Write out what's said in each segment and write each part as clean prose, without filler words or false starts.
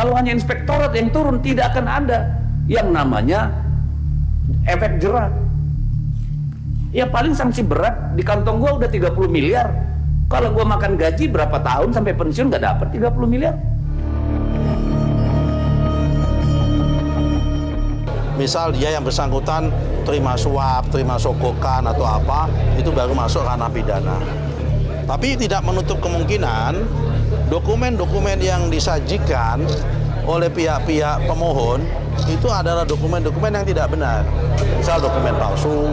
Kalau hanya inspektorat yang turun, tidak akan ada yang namanya efek jerak. Ya paling sanksi berat, di kantong gua udah 30 miliar. Kalau gua makan gaji berapa tahun sampai pensiun nggak dapat 30 miliar. Misal dia yang bersangkutan terima suap, terima sogokan atau apa, itu baru masuk ranah pidana. Tapi tidak menutup kemungkinan dokumen-dokumen yang disajikan oleh pihak-pihak pemohon itu adalah dokumen-dokumen yang tidak benar. Misal dokumen palsu.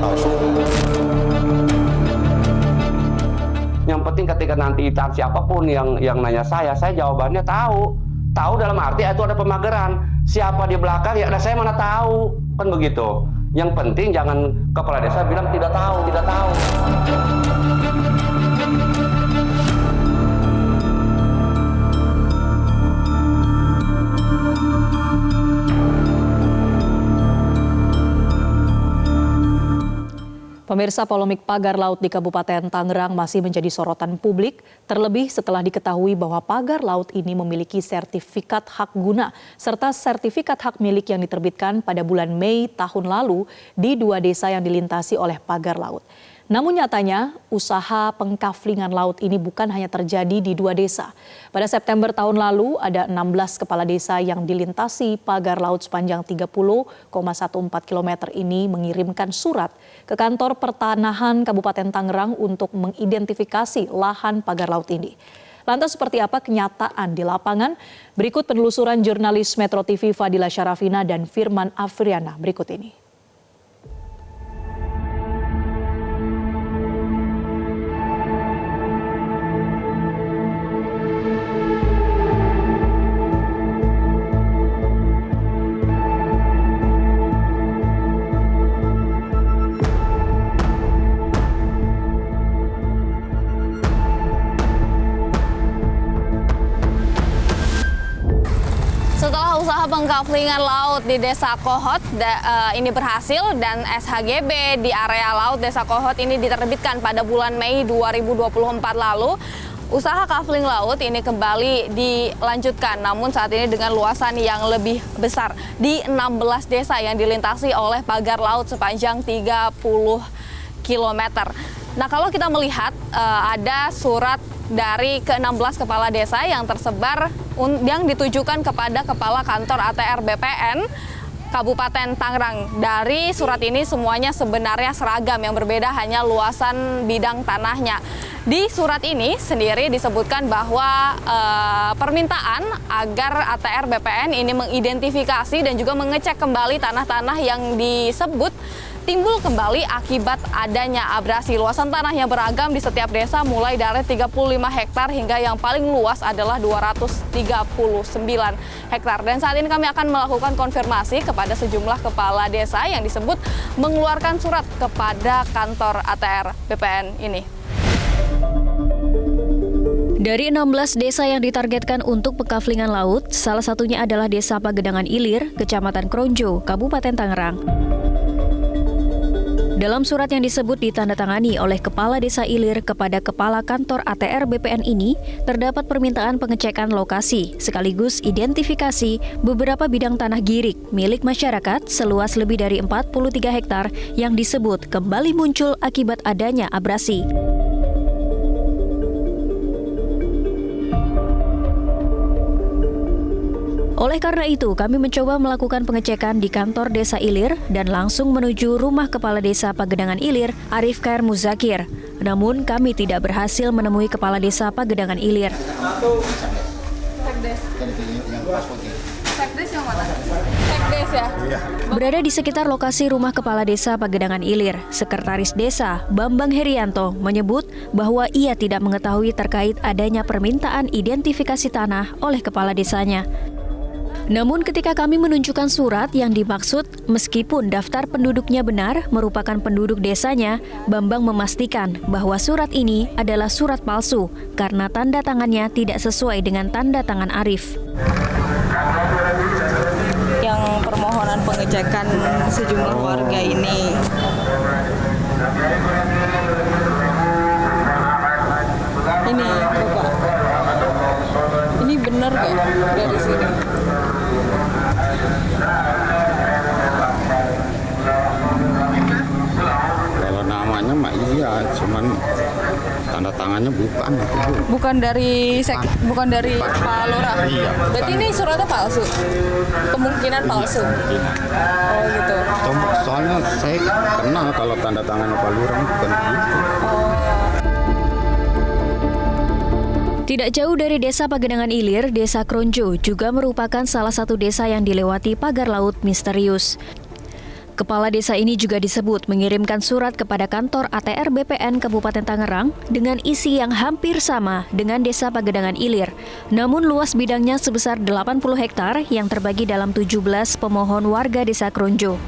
Yang penting ketika nanti siapapun yang nanya saya jawabannya tahu. Tahu dalam arti itu ada pemageran. Siapa di belakang ya saya mana tahu, kan begitu. Yang penting jangan kepala desa bilang tidak tahu. Pemirsa, polemik pagar laut di Kabupaten Tangerang masih menjadi sorotan publik, terlebih setelah diketahui bahwa pagar laut ini memiliki sertifikat hak guna serta sertifikat hak milik yang diterbitkan pada bulan Mei tahun lalu di 2 desa yang dilintasi oleh pagar laut. Namun nyatanya, usaha pengkaflingan laut ini bukan hanya terjadi di 2 desa. Pada September tahun lalu, ada 16 kepala desa yang dilintasi pagar laut sepanjang 30,14 km ini mengirimkan surat ke kantor pertanahan Kabupaten Tangerang untuk mengidentifikasi lahan pagar laut ini. Lantas seperti apa kenyataan di lapangan? Berikut penelusuran jurnalis Metro TV Fadila Syarafina dan Firman Afriana berikut ini. Setelah usaha pengkaflingan laut di Desa Kohot ini berhasil dan SHGB di area laut Desa Kohot ini diterbitkan pada bulan Mei 2024 lalu, usaha kafling laut ini kembali dilanjutkan, namun saat ini dengan luasan yang lebih besar di 16 desa yang dilintasi oleh pagar laut sepanjang 30 km. Nah, kalau kita melihat ada surat dari ke-16 kepala desa yang tersebar yang ditujukan kepada Kepala Kantor ATR BPN Kabupaten Tangerang. Dari surat ini semuanya sebenarnya seragam, yang berbeda hanya luasan bidang tanahnya. Di surat ini sendiri disebutkan bahwa permintaan agar ATR BPN ini mengidentifikasi dan juga mengecek kembali tanah-tanah yang disebut timbul kembali akibat adanya abrasi. Luasan tanahnya beragam di setiap desa, mulai dari 35 hektar hingga yang paling luas adalah 239 hektar. Dan saat ini kami akan melakukan konfirmasi kepada sejumlah kepala desa yang disebut mengeluarkan surat kepada kantor ATR BPN ini. Dari 16 desa yang ditargetkan untuk pengkaflingan laut, salah satunya adalah Desa Pagedangan Ilir, Kecamatan Kronjo, Kabupaten Tangerang. Dalam surat yang disebut ditandatangani oleh Kepala Desa Ilir kepada Kepala Kantor ATR BPN ini, terdapat permintaan pengecekan lokasi sekaligus identifikasi beberapa bidang tanah girik milik masyarakat seluas lebih dari 43 hektar yang disebut kembali muncul akibat adanya abrasi. Oleh karena itu, kami mencoba melakukan pengecekan di kantor Desa Ilir dan langsung menuju rumah Kepala Desa Pagedangan Ilir, Arif Khair Muzakir. Namun, kami tidak berhasil menemui Kepala Desa Pagedangan Ilir. Sekdes yang mana? Sekdes ya? Berada di sekitar lokasi rumah Kepala Desa Pagedangan Ilir, Sekretaris Desa Bambang Herianto menyebut bahwa ia tidak mengetahui terkait adanya permintaan identifikasi tanah oleh Kepala Desanya. Namun ketika kami menunjukkan surat yang dimaksud, meskipun daftar penduduknya benar merupakan penduduk desanya, Bambang memastikan bahwa surat ini adalah surat palsu karena tanda tangannya tidak sesuai dengan tanda tangan Arif. Yang permohonan pengecekan sejumlah warga ini Bapak, ini benar nggak dari sini? Kalau namanya mah iya, cuman tanda tangannya bukan itu, Bu. Bukan dari Pak Lurah. Iya, Berarti bukan. ini suratnya palsu. Kemungkinan palsu. Oh gitu. Soalnya saya kenal kalau tanda tangannya Pak Lurah bukan gitu. Tidak jauh dari Desa Pagedangan Ilir, Desa Kronjo juga merupakan salah satu desa yang dilewati pagar laut misterius. Kepala desa ini juga disebut mengirimkan surat kepada kantor ATR BPN Kabupaten Tangerang dengan isi yang hampir sama dengan Desa Pagedangan Ilir. Namun luas bidangnya sebesar 80 hektar yang terbagi dalam 17 pemohon warga Desa Kronjo.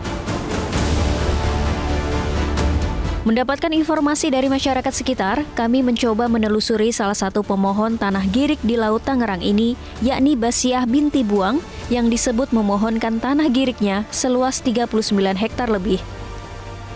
Mendapatkan informasi dari masyarakat sekitar, kami mencoba menelusuri salah satu pemohon tanah girik di Laut Tangerang ini, yakni Basiah binti Buang, yang disebut memohonkan tanah giriknya seluas 39 hektar lebih.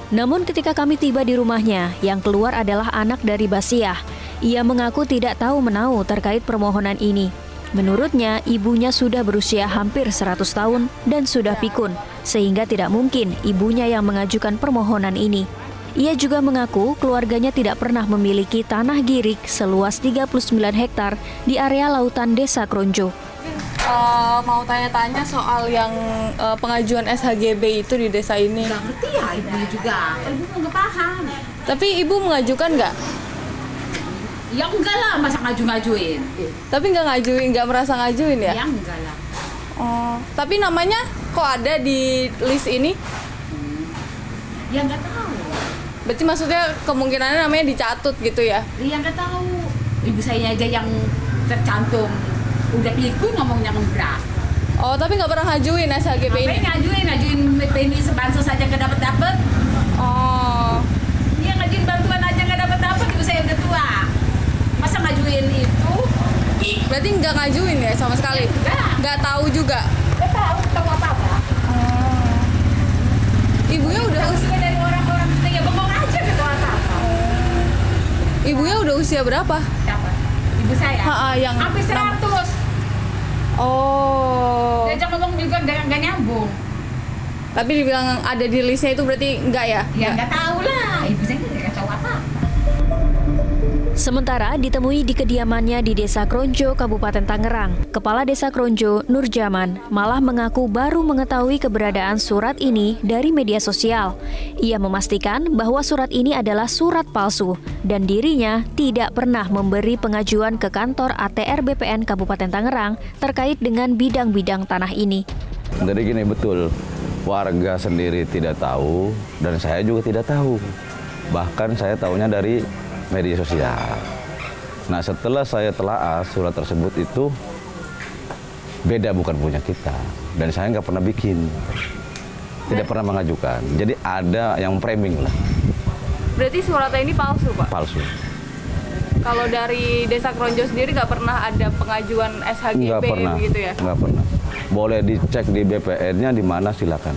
Namun ketika kami tiba di rumahnya, yang keluar adalah anak dari Basiah. Ia mengaku tidak tahu menau terkait permohonan ini. Menurutnya, ibunya sudah berusia hampir 100 tahun dan sudah pikun, sehingga tidak mungkin ibunya yang mengajukan permohonan ini. Ia juga mengaku keluarganya tidak pernah memiliki tanah girik seluas 39 hektar di area lautan Desa Kronjo. Mau tanya-tanya soal yang pengajuan SHGB itu di desa ini. Nggak ngerti ya ibu juga, ibu nggak paham. Tapi ibu mengajukan nggak? Ya enggak lah, masa ngajuin. Tapi nggak ngajuin, nggak merasa ngajuin ya? Ya enggak lah. Oh, tapi namanya kok ada di list ini? Ya nggak tahu. Berarti maksudnya kemungkinannya namanya dicatut gitu ya? Ya nggak tahu. Ibu saya aja yang tercantum. Udah pikun ngomongnya ngebrak. Oh, tapi nggak pernah ngajuin SHGB ini? Ngajuin ini sebansos saja nggak dapet. Oh, Iya ngajuin bantuan aja nggak dapet. Ibu saya udah tua. Masa ngajuin itu? berarti nggak ngajuin ya sama sekali? Nggak tahu juga? Nggak tahu apa-apa. Ibunya udah Usia dari orang-orang itu ya bengong aja gitu apa-apa. Ibunya udah usia berapa? Siapa? Ibu saya? Yang Hampir 100. Oh. Diajak ngomong juga nggak nyambung. Tapi dibilang ada di listnya itu berarti enggak ya? Ya nggak tahu lah. Ibu saya nggak tahu apa. Sementara ditemui di kediamannya di Desa Kronjo, Kabupaten Tangerang, Kepala Desa Kronjo, Nurjaman, malah mengaku baru mengetahui keberadaan surat ini dari media sosial. Ia memastikan bahwa surat ini adalah surat palsu dan dirinya tidak pernah memberi pengajuan ke kantor ATR BPN Kabupaten Tangerang terkait dengan bidang-bidang tanah ini. Jadi gini, betul, warga sendiri tidak tahu dan saya juga tidak tahu. Bahkan saya tahunya dari media sosial. Nah, setelah saya telaah surat tersebut itu beda, bukan punya kita, dan saya nggak pernah bikin, tidak pernah mengajukan. Jadi ada yang framing lah. Berarti suratnya ini palsu, Pak? Palsu. Kalau dari Desa Kronjo sendiri nggak pernah ada pengajuan SHGB Nggak pernah, gitu ya? nggak pernah. Boleh dicek di BPN-nya di mana silakan.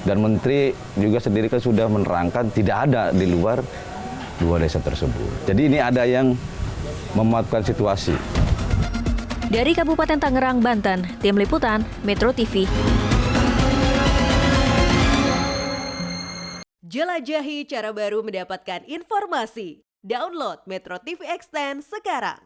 Dan Menteri juga sendiri kan sudah menerangkan tidak ada di luar dua desa tersebut. Jadi ini ada yang memanfaatkan situasi. Dari Kabupaten Tangerang, Banten, Tim Liputan, Metro TV. Jelajahi cara baru mendapatkan informasi. Download Metro TV Extend sekarang.